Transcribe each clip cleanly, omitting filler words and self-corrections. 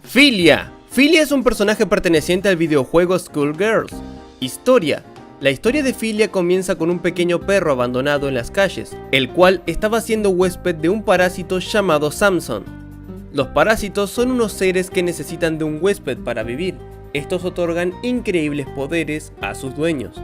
Filia. Filia es un personaje perteneciente al videojuego Skullgirls. Historia. La historia de Filia comienza con un pequeño perro abandonado en las calles, el cual estaba siendo huésped de un parásito llamado Samson. Los parásitos son unos seres que necesitan de un huésped para vivir. Estos otorgan increíbles poderes a sus dueños.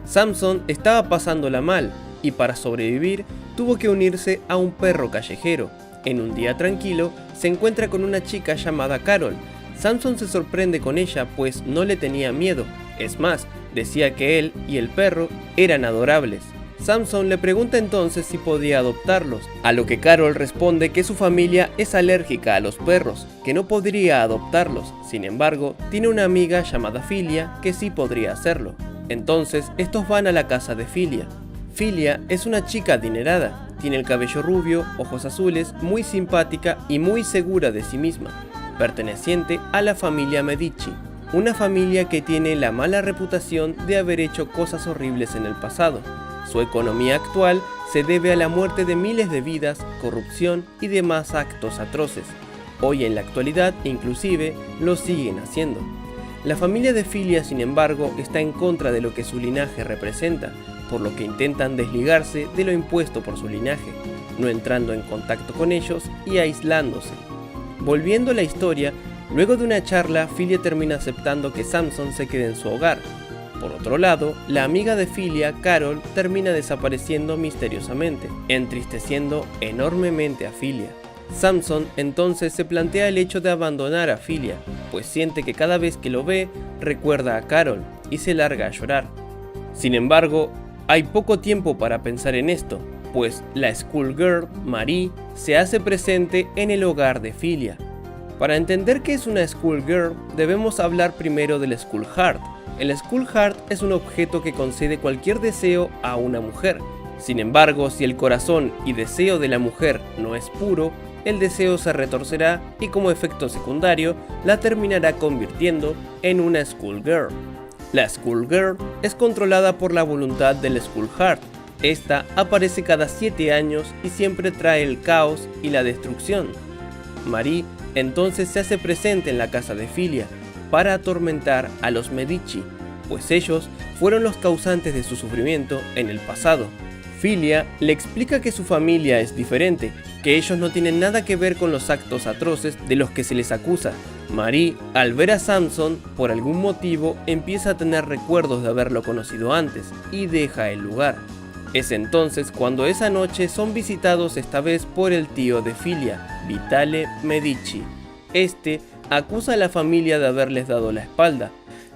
Samson estaba pasándola mal y para sobrevivir tuvo que unirse a un perro callejero. En un día tranquilo, se encuentra con una chica llamada Carol. Samson se sorprende con ella pues no le tenía miedo. Es más, decía que él y el perro eran adorables. Samson le pregunta entonces si podía adoptarlos, a lo que Carol responde que su familia es alérgica a los perros, que no podría adoptarlos. Sin embargo, tiene una amiga llamada Filia que sí podría hacerlo. Entonces, estos van a la casa de Filia. Filia es una chica adinerada. Tiene el cabello rubio, ojos azules, muy simpática y muy segura de sí misma, perteneciente a la familia Medici, una familia que tiene la mala reputación de haber hecho cosas horribles en el pasado. Su economía actual se debe a la muerte de miles de vidas, corrupción y demás actos atroces. Hoy en la actualidad inclusive lo siguen haciendo. La familia de Filia, sin embargo, está en contra de lo que su linaje representa, por lo que intentan desligarse de lo impuesto por su linaje, no entrando en contacto con ellos y aislándose. Volviendo a la historia, luego de una charla, Filia termina aceptando que Samson se quede en su hogar. Por otro lado, la amiga de Filia, Carol, termina desapareciendo misteriosamente, entristeciendo enormemente a Filia. Samson entonces se plantea el hecho de abandonar a Filia, pues siente que cada vez que lo ve, recuerda a Carol y se larga a llorar. Sin embargo, hay poco tiempo para pensar en esto, pues la Skullgirl, Marie, se hace presente en el hogar de Filia. Para entender qué es una Skullgirl, debemos hablar primero del Skull Heart. El Skull Heart es un objeto que concede cualquier deseo a una mujer. Sin embargo, si el corazón y deseo de la mujer no es puro, el deseo se retorcerá y como efecto secundario, la terminará convirtiendo en una Skullgirl. La Skullgirl es controlada por la voluntad del Skull Heart. Esta aparece cada 7 años y siempre trae el caos y la destrucción. Marie entonces se hace presente en la casa de Filia para atormentar a los Medici, pues ellos fueron los causantes de su sufrimiento en el pasado. Filia le explica que su familia es diferente, que ellos no tienen nada que ver con los actos atroces de los que se les acusa. Marie, al ver a Samson, por algún motivo empieza a tener recuerdos de haberlo conocido antes y deja el lugar. Es entonces cuando esa noche son visitados esta vez por el tío de Filia, Vitale Medici. Este acusa a la familia de haberles dado la espalda.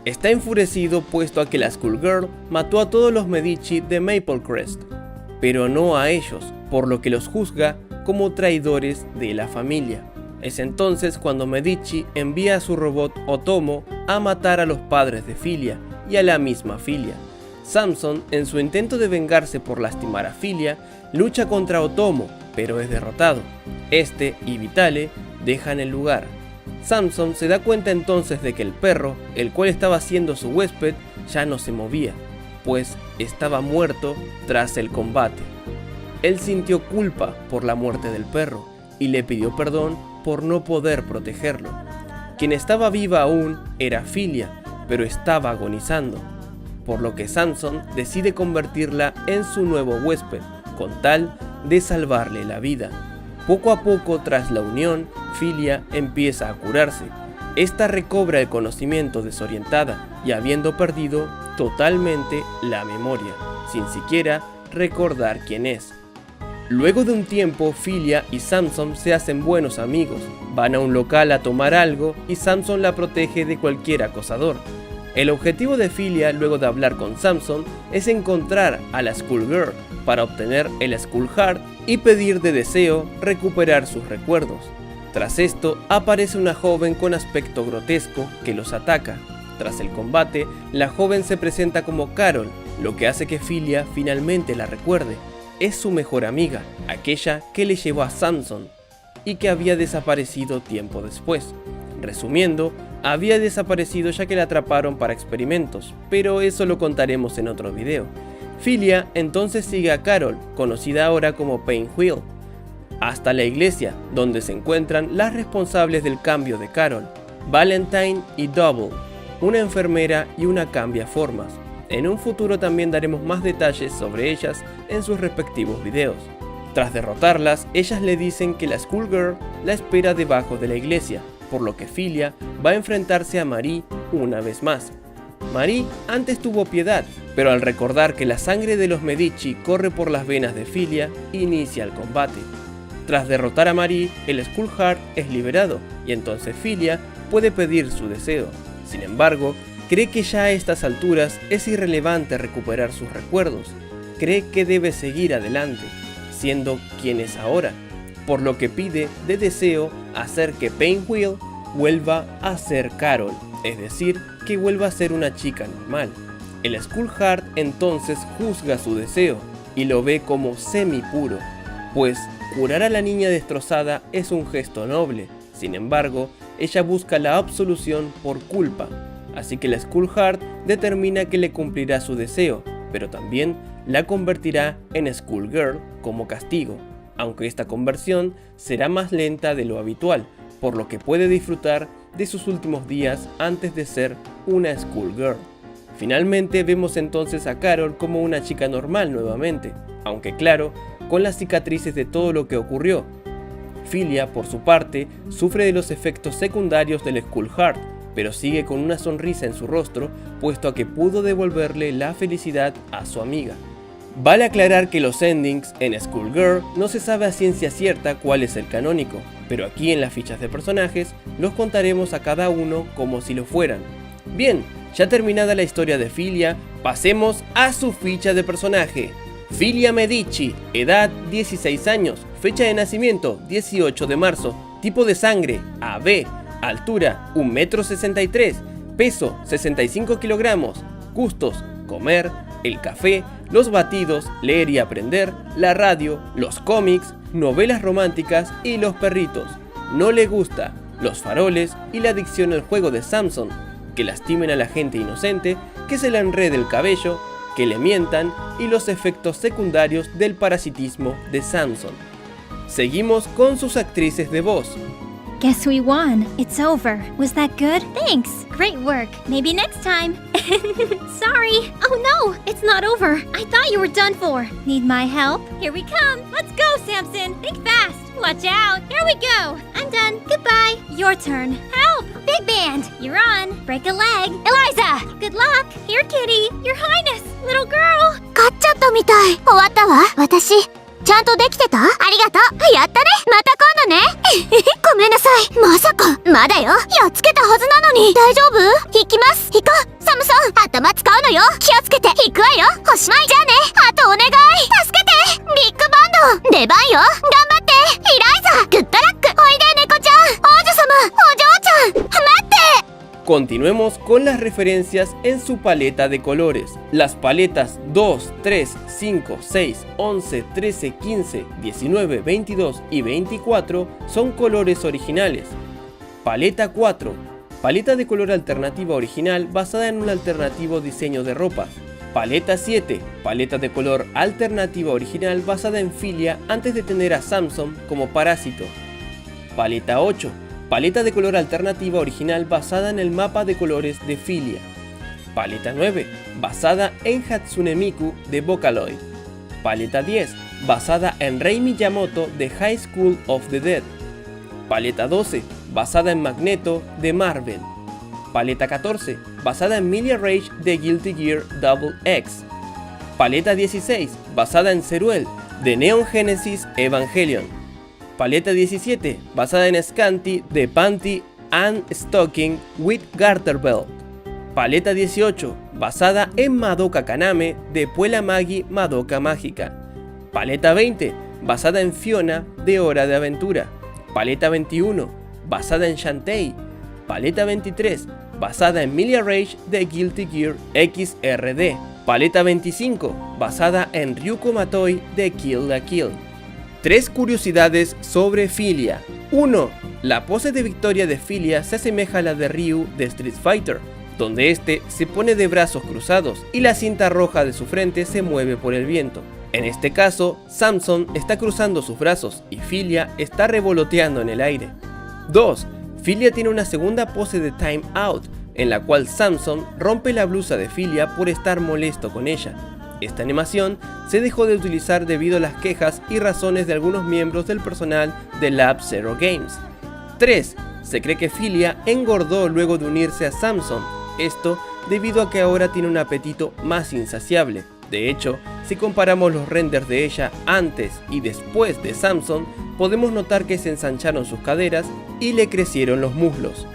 Está enfurecido puesto a que la Skullgirl mató a todos los Medici de Maplecrest, pero no a ellos, por lo que los juzga como traidores de la familia. Es entonces cuando Medici envía a su robot Otomo a matar a los padres de Filia y a la misma Filia. Samson, en su intento de vengarse por lastimar a Filia, lucha contra Otomo, pero es derrotado. Este y Vitale dejan el lugar. Samson se da cuenta entonces de que el perro, el cual estaba siendo su huésped, ya no se movía, pues estaba muerto tras el combate. Él sintió culpa por la muerte del perro y le pidió perdón por no poder protegerlo. Quien estaba viva aún era Filia, pero estaba agonizando, por lo que Samson decide convertirla en su nuevo huésped, con tal de salvarle la vida. Poco a poco, tras la unión, Filia empieza a curarse. Esta recobra el conocimiento desorientada y habiendo perdido totalmente la memoria, sin siquiera recordar quién es. Luego de un tiempo, Filia y Samson se hacen buenos amigos, van a un local a tomar algo y Samson la protege de cualquier acosador. El objetivo de Filia, luego de hablar con Samson, es encontrar a la Skullgirl para obtener el Skull Heart y pedir de deseo recuperar sus recuerdos. Tras esto, aparece una joven con aspecto grotesco que los ataca. Tras el combate, la joven se presenta como Carol, lo que hace que Filia finalmente la recuerde. Es su mejor amiga, aquella que le llevó a Samson y que había desaparecido tiempo después. Resumiendo, había desaparecido ya que la atraparon para experimentos, pero eso lo contaremos en otro video. Filia entonces sigue a Carol, conocida ahora como Painwheel, hasta la iglesia, donde se encuentran las responsables del cambio de Carol. Valentine y Double, una enfermera y una cambiaformas. En un futuro también daremos más detalles sobre ellas en sus respectivos videos. Tras derrotarlas, ellas le dicen que la Skullgirl la espera debajo de la iglesia, por lo que Filia va a enfrentarse a Marie una vez más. Marie antes tuvo piedad, pero al recordar que la sangre de los Medici corre por las venas de Filia, inicia el combate. Tras derrotar a Marie, el Skullheart es liberado, y entonces Filia puede pedir su deseo. Sin embargo, cree que ya a estas alturas es irrelevante recuperar sus recuerdos. Cree que debe seguir adelante, siendo quien es ahora, por lo que pide de deseo hacer que Painwheel vuelva a ser Carol, es decir, que vuelva a ser una chica normal. El Skullheart entonces juzga su deseo y lo ve como semi-puro, pues curar a la niña destrozada es un gesto noble. Sin embargo, ella busca la absolución por culpa, así que la Skullheart determina que le cumplirá su deseo, pero también la convertirá en Skullgirl como castigo, aunque esta conversión será más lenta de lo habitual, por lo que puede disfrutar de sus últimos días antes de ser una Skullgirl. Finalmente vemos entonces a Carol como una chica normal nuevamente, aunque claro, con las cicatrices de todo lo que ocurrió. Filia, por su parte, sufre de los efectos secundarios del Skullheart, pero sigue con una sonrisa en su rostro, puesto a que pudo devolverle la felicidad a su amiga. Vale aclarar que los endings en Skullgirl no se sabe a ciencia cierta cuál es el canónico, pero aquí en las fichas de personajes los contaremos a cada uno como si lo fueran. Bien, ya terminada la historia de Filia, pasemos a su ficha de personaje. Filia Medici, edad 16 años, fecha de nacimiento 18 de marzo, tipo de sangre AB, altura 1,63 m, peso 65 kilogramos, gustos, comer, el café, los batidos, leer y aprender, la radio, los cómics, novelas románticas y los perritos. No le gusta los faroles y la adicción al juego de Samson, que lastimen a la gente inocente, que se le enrede el cabello, que le mientan y los efectos secundarios del parasitismo de Samson. Seguimos con sus actrices de voz. Guess we won. It's over. Was that good? Thanks. Great work. Maybe next time. Sorry. Oh no, it's not over. I thought you were done for. Need my help? Here we come. Let's go, Samson. Think fast. Watch out. Here we go. I'm done. Goodbye. Your turn. Help! Big Band. You're on. Break a leg. Eliza! Good luck. Here, Kitty. Your Highness. Little girl. 勝っちゃったみたい。終わったわ。私。ちゃんとできてた？ありがとう。やったね。また今度ね。ごめんなさい。まさか。まだよ。やっつけたはずなのに。大丈夫？引きます。引こう。サムソン。頭使うのよ。気をつけて。引くわよ。おしまい。じゃあね。あとお願い。助けて。ビッグバンド。出番よ。頑張って。イライザ。グッドラック。おいで猫ちゃん。王女様。お嬢ちゃん。待って。Continuemos con las referencias en su paleta de colores. Las paletas 2, 3, 5, 6, 11, 13, 15, 19, 22 y 24 son colores originales. Paleta 4, paleta de color alternativa original basada en un alternativo diseño de ropa. Paleta 7, paleta de color alternativa original basada en Filia antes de tener a Samson como parásito. Paleta 8, paleta de color alternativa original basada en el mapa de colores de Filia. Paleta 9, basada en Hatsune Miku de Vocaloid. Paleta 10, basada en Rei Miyamoto de High School of the Dead. Paleta 12, basada en Magneto de Marvel. Paleta 14, basada en Milia Rage de Guilty Gear Double X. Paleta 16, basada en Zeruel de Neon Genesis Evangelion. Paleta 17, basada en Scanty de Panty and Stocking with Garter Belt. Paleta 18, basada en Madoka Kaname de Puella Magi Madoka Mágica. Paleta 20, basada en Fiona de Hora de Aventura. Paleta 21, basada en Shantae. Paleta 23, basada en Milia Rage de Guilty Gear XRD. Paleta 25, basada en Ryuko Matoi de Kill la Kill. 3 curiosidades sobre Filia. 1. La pose de victoria de Filia se asemeja a la de Ryu de Street Fighter, donde este se pone de brazos cruzados y la cinta roja de su frente se mueve por el viento. En este caso, Samson está cruzando sus brazos y Filia está revoloteando en el aire. 2. Filia tiene una segunda pose de Time Out, en la cual Samson rompe la blusa de Filia por estar molesto con ella. Esta animación se dejó de utilizar debido a las quejas y razones de algunos miembros del personal de Lab Zero Games. 3. Se cree que Filia engordó luego de unirse a Samson, esto debido a que ahora tiene un apetito más insaciable. De hecho, si comparamos los renders de ella antes y después de Samson, podemos notar que se ensancharon sus caderas y le crecieron los muslos.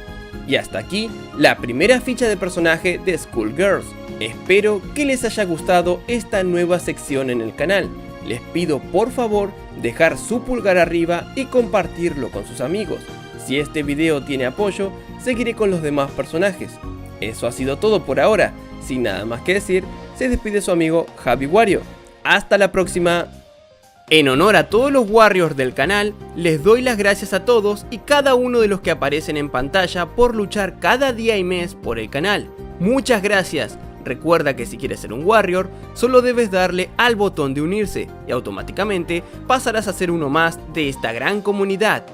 Y hasta aquí, la primera ficha de personaje de Skullgirls. Espero que les haya gustado esta nueva sección en el canal. Les pido por favor dejar su pulgar arriba y compartirlo con sus amigos. Si este video tiene apoyo, seguiré con los demás personajes. Eso ha sido todo por ahora. Sin nada más que decir, se despide su amigo Javi Wario. Hasta la próxima. En honor a todos los Warriors del canal, les doy las gracias a todos y cada uno de los que aparecen en pantalla por luchar cada día y mes por el canal. Muchas gracias. Recuerda que si quieres ser un Warrior, solo debes darle al botón de unirse y automáticamente pasarás a ser uno más de esta gran comunidad.